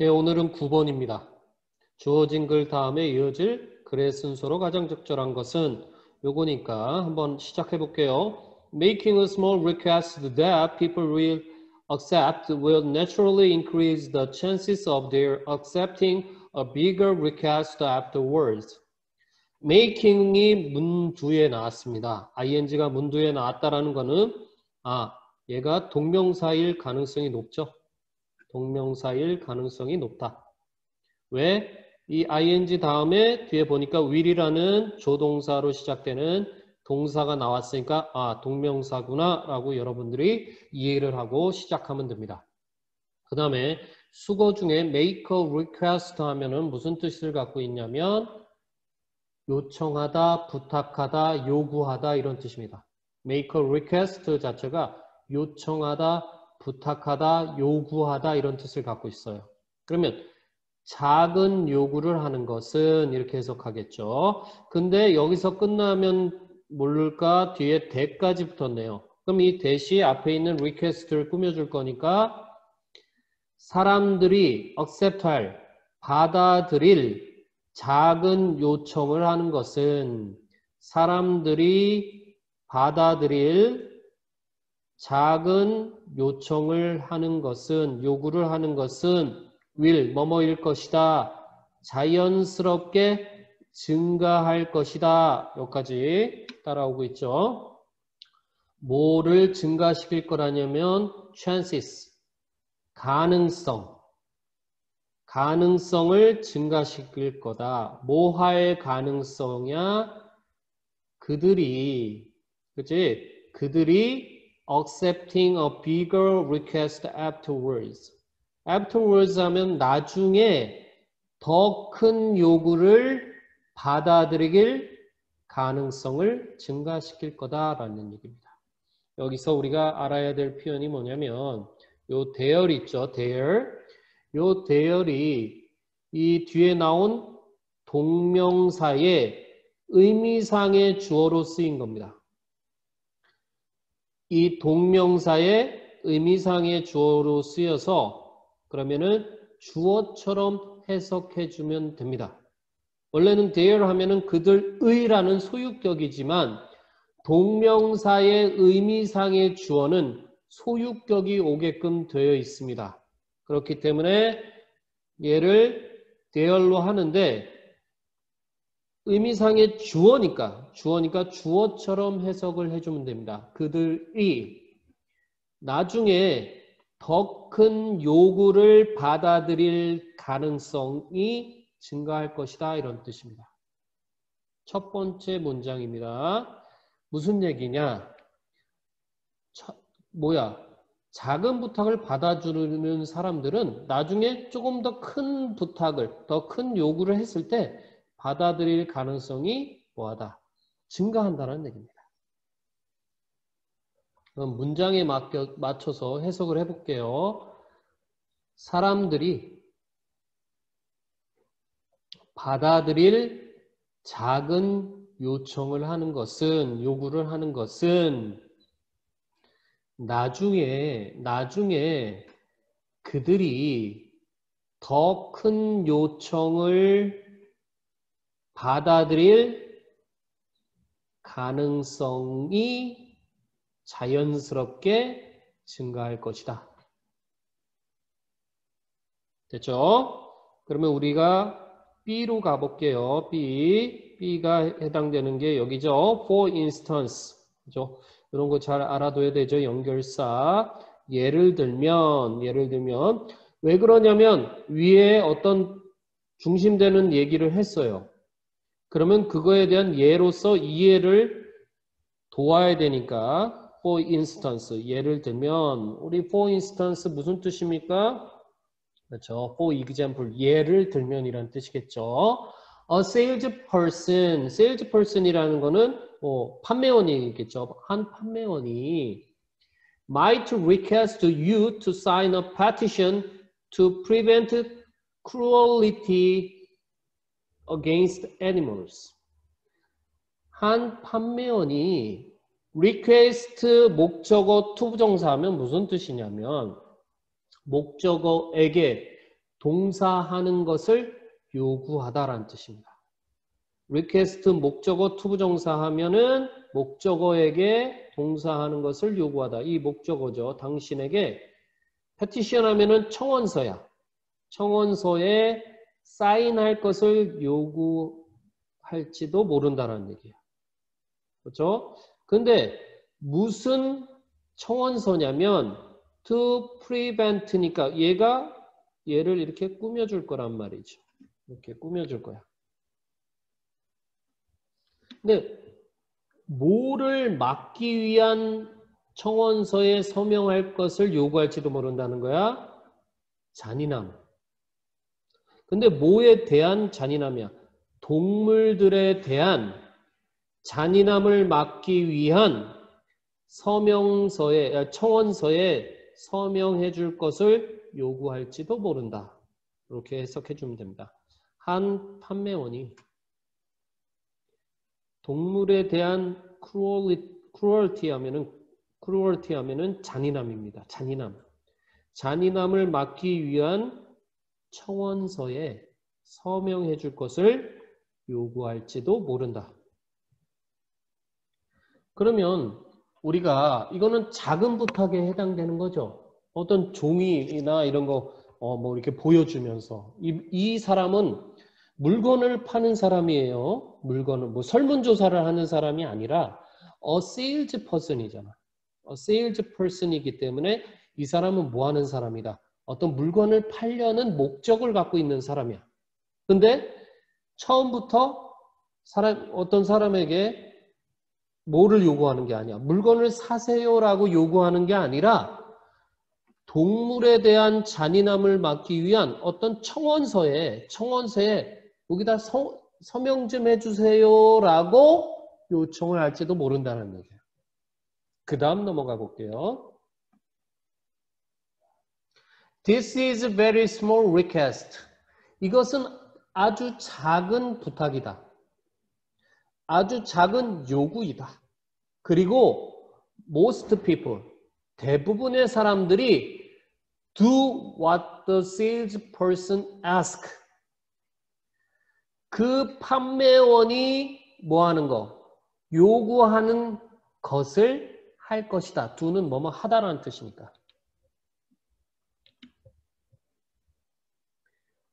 네, 오늘은 9번입니다. 주어진 글 다음에 이어질 글의 순서로 가장 적절한 것은 요거니까 한번 시작해 볼게요. Making a small request that people will accept will naturally increase the chances of their accepting a bigger request afterwards. making이 문두에 나왔습니다. ing가 문두에 나왔다라는 거는 얘가 동명사일 가능성이 높죠. 동명사일 가능성이 높다. 왜? 이 ing 다음에 뒤에 보니까 will이라는 조동사로 시작되는 동사가 나왔으니까 동명사구나 라고 여러분들이 이해를 하고 시작하면 됩니다. 그 다음에 수거 중에 make a request 하면은 무슨 뜻을 갖고 있냐면 요청하다, 부탁하다, 요구하다 이런 뜻입니다. make a request 자체가 요청하다, 부탁하다, 요구하다 이런 뜻을 갖고 있어요. 그러면 작은 요구를 하는 것은 이렇게 해석하겠죠. 근데 여기서 끝나면 모를까 뒤에 대까지 붙었네요. 그럼 이 대시 앞에 있는 request를 꾸며줄 거니까 사람들이 accept할, 받아들일 작은 요청을 하는 것은 사람들이 받아들일 작은 요청을 하는 것은 요구를 하는 것은 will 뭐뭐일 것이다. 자연스럽게 증가할 것이다. 여기까지 따라오고 있죠. 뭐를 증가시킬 거라냐면 chances 가능성을 증가시킬 거다. 뭐할 가능성이야? 그들이 accepting a bigger request afterwards. afterwards 하면 나중에 더 큰 요구를 받아들이길 가능성을 증가시킬 거다라는 얘기입니다. 여기서 우리가 알아야 될 표현이 뭐냐면 요 there 있죠. there. 요 there이 이 뒤에 나온 동명사의 의미상의 주어로 쓰인 겁니다. 이 동명사의 의미상의 주어로 쓰여서 그러면은 주어처럼 해석해 주면 됩니다. 원래는 there 하면은 그들의라는 소유격이지만 동명사의 의미상의 주어는 소유격이 오게끔 되어 있습니다. 그렇기 때문에 얘를 there로 하는데 의미상의 주어니까 주어처럼 해석을 해주면 됩니다. 그들이 나중에 더 큰 요구를 받아들일 가능성이 증가할 것이다 이런 뜻입니다. 첫 번째 문장입니다. 무슨 얘기냐? 작은 부탁을 받아주는 사람들은 나중에 조금 더 큰 부탁을, 더 큰 요구를 했을 때 받아들일 가능성이 뭐하다? 증가한다는 얘기입니다. 그럼 문장에 맞춰서 해석을 해볼게요. 사람들이 받아들일 작은 요청을 하는 것은, 요구를 하는 것은 나중에 그들이 더 큰 요청을 받아들일 가능성이 자연스럽게 증가할 것이다. 됐죠? 그러면 우리가 B로 가볼게요. B가 해당되는 게 여기죠. For instance. 그죠? 이런 거 잘 알아둬야 되죠. 연결사. 예를 들면 왜 그러냐면 위에 어떤 중심되는 얘기를 했어요. 그러면 그거에 대한 예로서 이해를 도와야 되니까 for instance, 예를 들면 우리 for instance 무슨 뜻입니까? 그렇죠. for example, 예를 들면이란 뜻이겠죠. A salesperson이라는 거는 판매원이겠죠. 한 판매원이 might request you to sign a petition to prevent cruelty against animals. 한 판매원이 request 목적어 투부정사 하면 무슨 뜻이냐면 목적어에게 동사하는 것을 요구하다라는 뜻입니다. request 목적어 투부정사 하면은 목적어에게 동사하는 것을 요구하다. 이 목적어죠. 당신에게 petition 하면은 청원서야. 청원서에 사인할 것을 요구할지도 모른다는 얘기예요. 그렇죠? 근데 무슨 청원서냐면 to prevent니까 얘를 이렇게 꾸며줄 거란 말이죠. 이렇게 꾸며줄 거야. 근데 뭐를 막기 위한 청원서에 서명할 것을 요구할지도 모른다는 거야? 잔인함. 근데 뭐에 대한 잔인함이야? 동물들에 대한 잔인함을 막기 위한 청원서에 서명해 줄 것을 요구할지도 모른다. 이렇게 해석해 주면 됩니다. 한 판매원이 동물에 대한 cruelty 하면은 잔인함입니다. 잔인함을 막기 위한 청원서에 서명해 줄 것을 요구할지도 모른다. 그러면 우리가 이거는 작은 부탁에 해당되는 거죠. 어떤 종이나 이런 거 뭐 이렇게 보여주면서 이 사람은 물건을 파는 사람이에요. 물건을 뭐 설문조사를 하는 사람이 아니라 sales person이잖아. sales person이기 때문에 이 사람은 뭐 하는 사람이다. 어떤 물건을 팔려는 목적을 갖고 있는 사람이야. 근데 처음부터 어떤 사람에게 뭐를 요구하는 게 아니야. 물건을 사세요라고 요구하는 게 아니라 동물에 대한 잔인함을 막기 위한 어떤 청원서에 여기다 서명 좀 해주세요라고 요청을 할지도 모른다는 얘기예요. 그 다음 넘어가 볼게요. This is a very small request. 이것은 아주 작은 부탁이다. 아주 작은 요구이다. 그리고 most people, 대부분의 사람들이 do what the salesperson ask. 그 판매원이 뭐 하는 거? 요구하는 것을 할 것이다. do는 뭐뭐 하다라는 뜻이니까.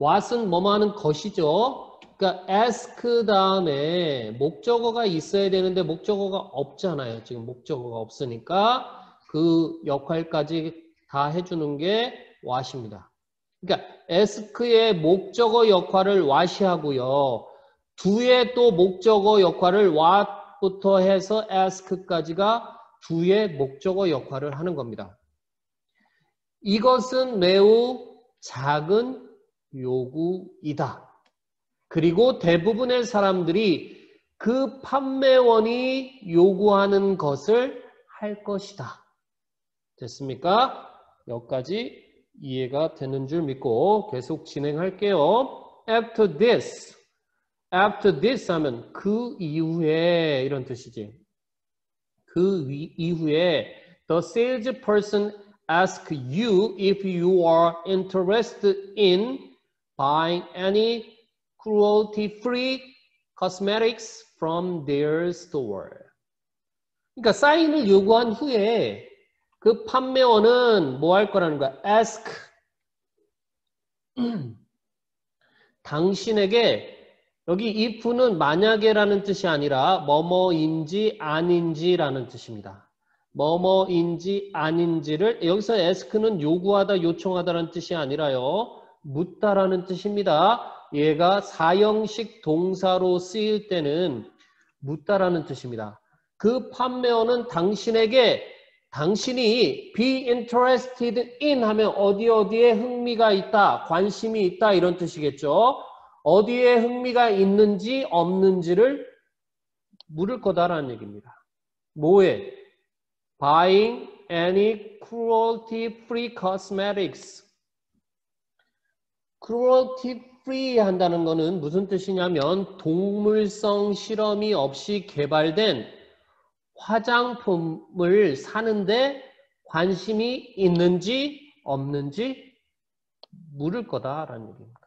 what은 뭐뭐 하는 것이죠. 그러니까 ask 다음에 목적어가 있어야 되는데 목적어가 없잖아요. 지금 목적어가 없으니까 그 역할까지 다 해주는 게 what입니다. 그러니까 ask의 목적어 역할을 what이 하고요. do의 또 목적어 역할을 what부터 해서 ask까지가 do의 목적어 역할을 하는 겁니다. 이것은 매우 작은 요구이다. 그리고 대부분의 사람들이 그 판매원이 요구하는 것을 할 것이다. 됐습니까? 여기까지 이해가 되는 줄 믿고 계속 진행할게요. After this 하면 그 이후에 이런 뜻이지. 그 이후에 the salesperson asks you if you are interested in buying any cruelty-free cosmetics from their store. 그러니까 사인을 요구한 후에 그 판매원은 뭐 할 거라는 거야? ask. 당신에게 여기 if는 만약에라는 뜻이 아니라 뭐뭐인지 아닌지라는 뜻입니다. 뭐뭐인지 아닌지를 여기서 ask는 요구하다 요청하다라는 뜻이 아니라요. 묻다라는 뜻입니다. 얘가 사형식 동사로 쓰일 때는 묻다라는 뜻입니다. 그 판매원은 당신이 be interested in 하면 어디에 흥미가 있다, 관심이 있다 이런 뜻이겠죠. 어디에 흥미가 있는지 없는지를 물을 거다라는 얘기입니다. 뭐에? Buying any cruelty-free cosmetics. cruelty-free 한다는 거는 무슨 뜻이냐면 동물성 실험이 없이 개발된 화장품을 사는데 관심이 있는지 없는지 물을 거다라는 얘기입니다.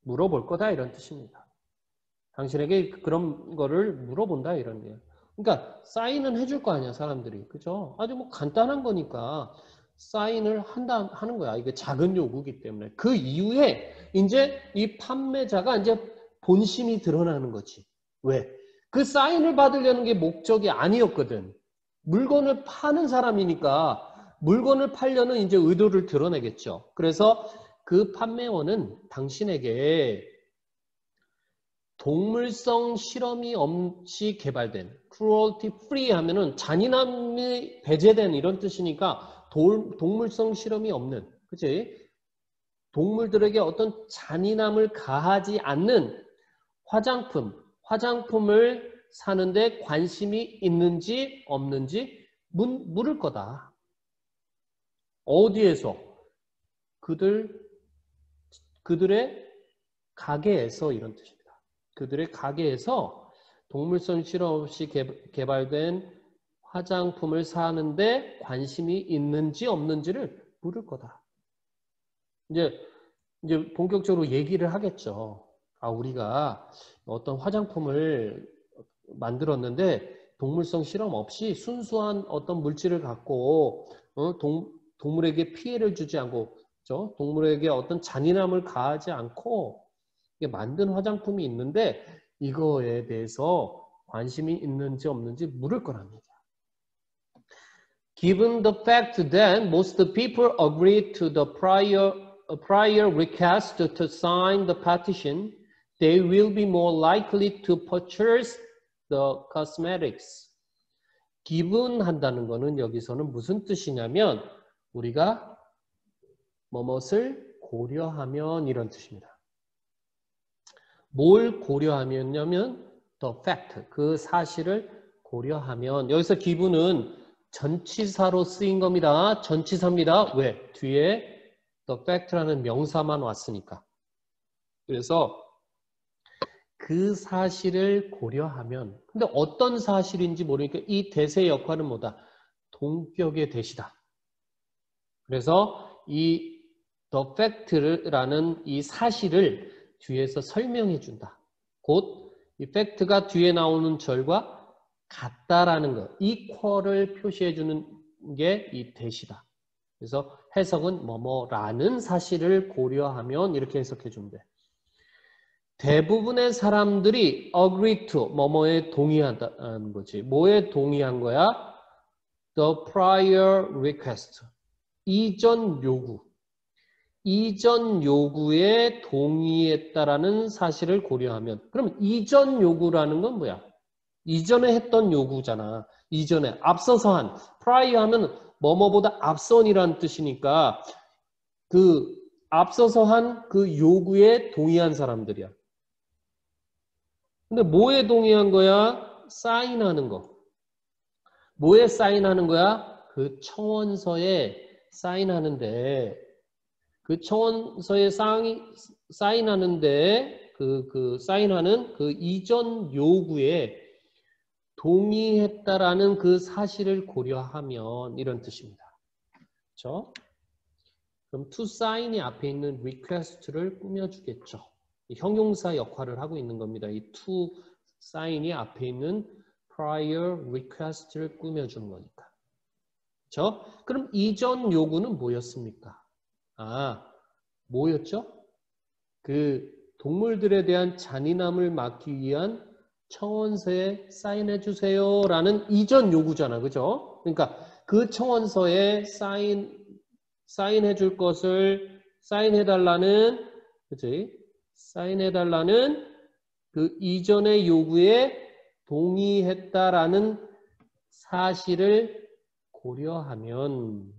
물어볼 거다 이런 뜻입니다. 당신에게 그런 거를 물어본다 이런 거예요. 그러니까 사인은 해줄 거 아니야 사람들이. 그죠? 아주 뭐 간단한 거니까 사인을 하는 거야. 이게 작은 요구기 때문에. 그 이후에 이제 이 판매자가 이제 본심이 드러나는 거지. 왜? 그 사인을 받으려는 게 목적이 아니었거든. 물건을 파는 사람이니까 물건을 팔려는 이제 의도를 드러내겠죠. 그래서 그 판매원은 당신에게 동물성 실험이 없이 개발된 cruelty free 하면은 잔인함이 배제된 이런 뜻이니까 동물성 실험이 없는, 그치? 동물들에게 어떤 잔인함을 가하지 않는 화장품을 사는데 관심이 있는지 없는지 물을 거다. 어디에서? 그들의 가게에서 이런 뜻입니다. 그들의 가게에서 동물성 실험 없이 개발된 화장품을 사는데 관심이 있는지 없는지를 물을 거다. 이제 본격적으로 얘기를 하겠죠. 우리가 어떤 화장품을 만들었는데 동물성 실험 없이 순수한 어떤 물질을 갖고 동물에게 피해를 주지 않고, 그렇죠? 동물에게 어떤 잔인함을 가하지 않고 만든 화장품이 있는데 이거에 대해서 관심이 있는지 없는지 물을 거랍니다. Given the fact that most people agreed to the prior request to sign the petition, they will be more likely to purchase the cosmetics. given 한다는 거는 여기서는 무슨 뜻이냐면 우리가 뭐뭇을 고려하면 이런 뜻입니다. 뭘 고려하면요? the fact, 그 사실을 고려하면, 여기서 given은 전치사로 쓰인 겁니다. 전치사입니다. 왜? 뒤에 the fact라는 명사만 왔으니까. 그래서 그 사실을 고려하면, 근데 어떤 사실인지 모르니까 이 대세의 역할은 뭐다? 동격의 대시다. 그래서 이 the fact라는 이 사실을 뒤에서 설명해 준다. 곧 이 팩트가 뒤에 나오는 절과 같다라는 것, equal을 표시해 주는 게 이 대시다. 그래서 해석은 뭐뭐라는 사실을 고려하면 이렇게 해석해 주면 돼. 대부분의 사람들이 agree to 뭐뭐에 동의한다는 거지. 뭐에 동의한 거야? The prior request. 이전 요구에 동의했다라는 사실을 고려하면, 그럼 이전 요구라는 건 뭐야? 이전에 했던 요구잖아. 이전에 앞서서 한, prior 하면 뭐뭐보다 앞선이라는 뜻이니까 그 앞서서 한 그 요구에 동의한 사람들이야. 근데 뭐에 동의한 거야? 사인하는 거. 뭐에 사인하는 거야? 그 청원서에 사인하는데, 그 청원서에 사인하는데 사인하는 그 이전 요구에 동의했다라는 그 사실을 고려하면 이런 뜻입니다. 그렇죠? 그럼 to sign이 앞에 있는 request를 꾸며주겠죠. 형용사 역할을 하고 있는 겁니다. 이 to sign이 앞에 있는 prior request를 꾸며주는 거니까. 그렇죠? 그럼 이전 요구는 뭐였습니까? 뭐였죠? 그 동물들에 대한 잔인함을 막기 위한 청원서에 사인해 주세요 라는 이전 요구잖아. 그죠? 그러니까 그 청원서에 사인해 줄 것을 사인해 달라는, 그치? 사인해 달라는 그 이전의 요구에 동의했다라는 사실을 고려하면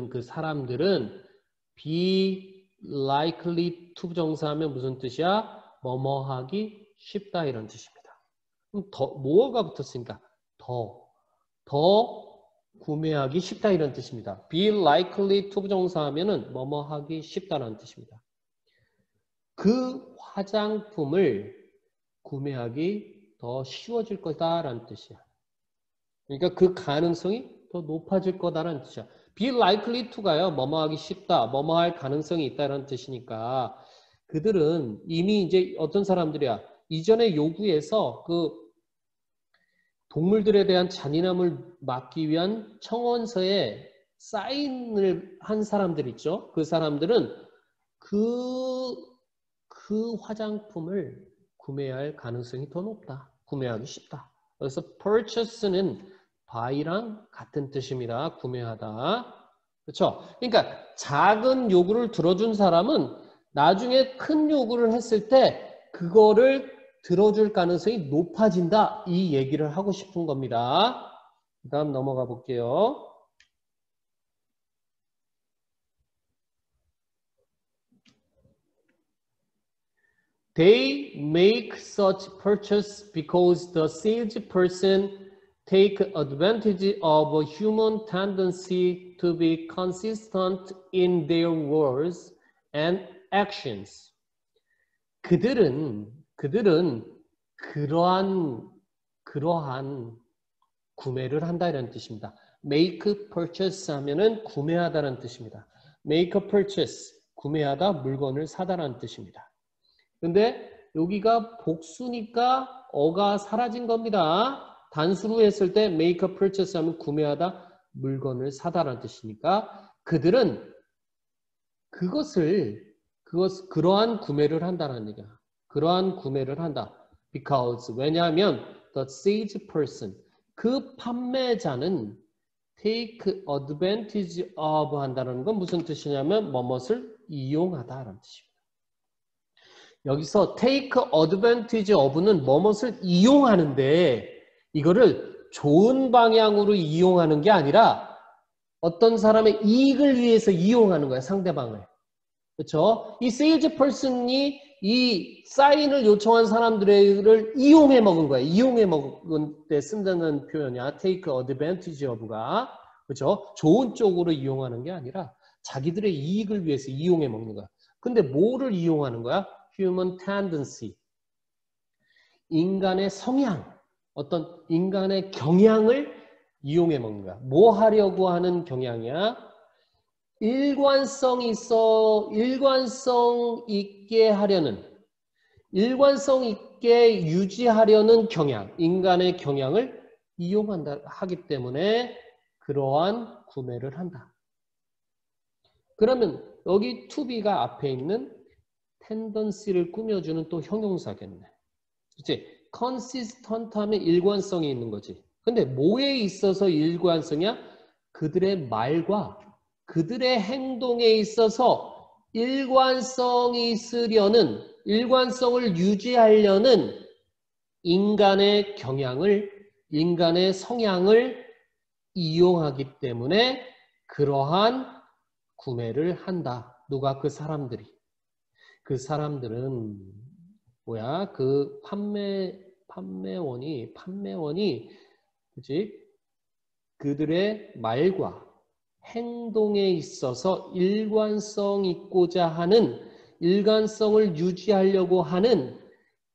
그 사람들은 be likely to 부정사하면 무슨 뜻이야? 뭐뭐 하기 쉽다 이런 뜻입니다. 그럼 뭐가 붙었으니까 더 구매하기 쉽다 이런 뜻입니다. be likely to 부정사하면은 뭐뭐 하기 쉽다라는 뜻입니다. 그 화장품을 구매하기 더 쉬워질 거다라는 뜻이야. 그러니까 그 가능성이 더 높아질 거다라는 뜻이야. be likely to가요. 뭐뭐 하기 쉽다, 뭐뭐 할 가능성이 있다라는 뜻이니까 그들은 이미 이제 어떤 사람들이야. 이전의 요구에서 그 동물들에 대한 잔인함을 막기 위한 청원서에 사인을 한 사람들 있죠. 그 사람들은 그 화장품을 구매할 가능성이 더 높다. 구매하기 쉽다. 그래서 purchase는 buy랑 같은 뜻입니다. 구매하다. 그렇죠? 그러니까 작은 요구를 들어준 사람은 나중에 큰 요구를 했을 때 그거를 들어줄 가능성이 높아진다. 이 얘기를 하고 싶은 겁니다. 그 다음 넘어가 볼게요. They make such purchase because the salesperson take advantage of a human tendency to be consistent in their words and actions. 그들은 그러한 구매를 한다 이런 뜻입니다. make purchase 하면은 구매하다라는 뜻입니다. make a purchase 구매하다 물건을 사다라는 뜻입니다. 근데 여기가 복수니까 어가 사라진 겁니다. 단수로 했을 때 make a purchase 하면 구매하다 물건을 사다라는 뜻이니까 그들은 그러한 구매를 한다는 얘기야. 그러한 구매를 한다. Because 왜냐하면 the salesperson 그 판매자는 take advantage of 한다는 건 무슨 뜻이냐면 뭐뭇을 이용하다라는 뜻입니다. 여기서 take advantage of는 뭐뭇을 이용하는데 이거를 좋은 방향으로 이용하는 게 아니라 어떤 사람의 이익을 위해서 이용하는 거야, 상대방을. 그렇죠? 이 세일즈퍼슨이 이 사인을 요청한 사람들을 이용해 먹은 거야. 이용해 먹은 때 쓴다는 표현이야. take advantage of가. 그렇죠? 좋은 쪽으로 이용하는 게 아니라 자기들의 이익을 위해서 이용해 먹는 거야. 근데 뭐를 이용하는 거야? human tendency. 인간의 성향, 어떤 인간의 경향을 이용해 먹는 거야. 뭐 하려고 하는 경향이야? 일관성 있게 유지하려는 경향, 인간의 경향을 하기 때문에 그러한 구매를 한다. 그러면 여기 to be가 앞에 있는 tendency를 꾸며주는 또 형용사겠네. 그렇지? consistent 하면 일관성이 있는 거지. 근데 뭐에 있어서 일관성이야? 그들의 말과 그들의 행동에 있어서 일관성을 유지하려는 인간의 경향을, 인간의 성향을 이용하기 때문에 그러한 구매를 한다. 누가? 그 사람들이. 그 사람들은 뭐야? 그 판매원이 그치? 그들의 말과 행동에 있어서 일관성을 유지하려고 하는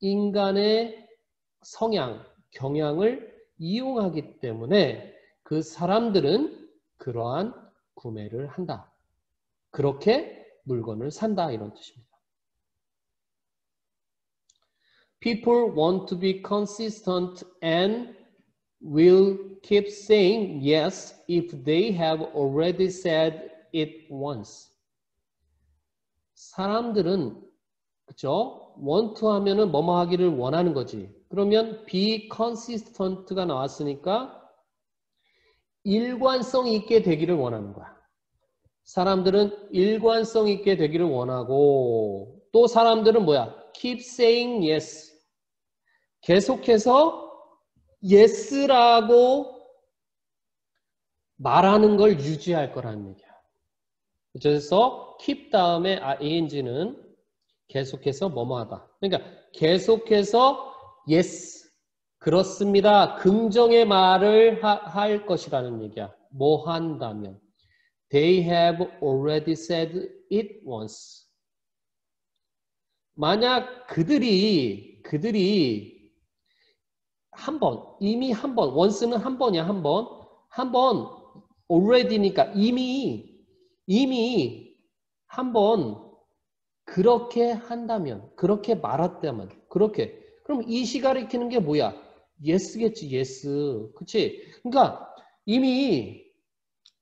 인간의 성향, 경향을 이용하기 때문에 그 사람들은 그러한 구매를 한다. 그렇게 물건을 산다 이런 뜻입니다. People want to be consistent and will keep saying yes if they have already said it once. 사람들은 그죠? want to 하면은 뭐뭐 하기를 원하는 거지. 그러면 be consistent가 나왔으니까 일관성 있게 되기를 원하는 거야. 사람들은 일관성 있게 되기를 원하고 또 사람들은 뭐야? keep saying yes. 계속해서 yes라고 말하는 걸 유지할 거라는 얘기야. 그래서 keep 다음에 ing는 계속해서 뭐뭐 하다. 그러니까 계속해서 yes, 그렇습니다. 긍정의 말을 할 것이라는 얘기야. 뭐 한다면. They have already said it once. 만약 그들이 이미 한 번, once는 한 번이야, 한 번 already니까 이미 한번 그렇게 한다면, 그렇게 말했다면, 그렇게. 그럼 이시 가리키는 게 뭐야? yes겠지, yes. 그치? 그러니까 이미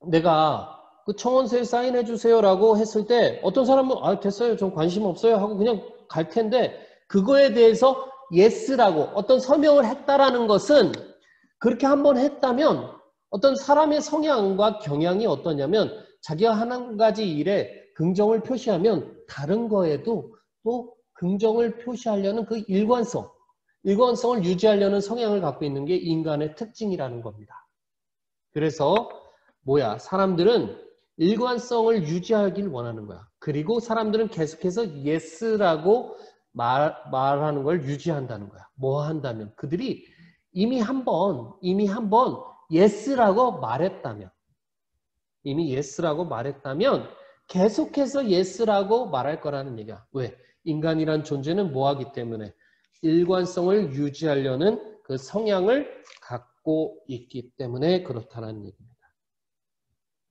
내가 그 청원서에 사인해 주세요라고 했을 때 어떤 사람은 아, 됐어요. 전 관심 없어요. 하고 그냥 갈 텐데 그거에 대해서 yes라고 어떤 서명을 했다라는 것은 그렇게 한번 했다면 어떤 사람의 성향과 경향이 어떠냐면 자기가 한 가지 일에 긍정을 표시하면 다른 거에도 또 긍정을 표시하려는 그 일관성을 유지하려는 성향을 갖고 있는 게 인간의 특징이라는 겁니다. 그래서 뭐야? 사람들은 일관성을 유지하길 원하는 거야. 그리고 사람들은 계속해서 yes라고 말하는 걸 유지한다는 거야. 뭐 한다면? 그들이 이미 한 번 yes라고 말했다면 계속해서 yes라고 말할 거라는 얘기야. 왜? 인간이란 존재는 뭐 하기 때문에? 일관성을 유지하려는 그 성향을 갖고 있기 때문에 그렇다는 얘기입니다.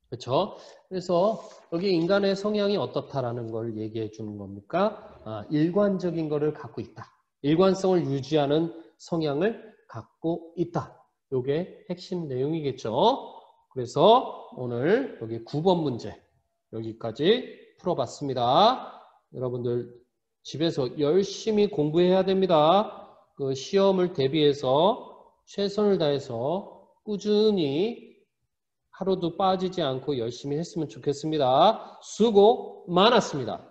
그렇죠? 그래서 여기 인간의 성향이 어떻다라는 걸 얘기해 주는 겁니까? 일관적인 거를 갖고 있다. 일관성을 유지하는 성향을 갖고 있다. 이게 핵심 내용이겠죠? 그래서 오늘 여기 9번 문제 여기까지 풀어봤습니다. 여러분들 집에서 열심히 공부해야 됩니다. 그 시험을 대비해서 최선을 다해서 꾸준히 하루도 빠지지 않고 열심히 했으면 좋겠습니다. 수고 많았습니다.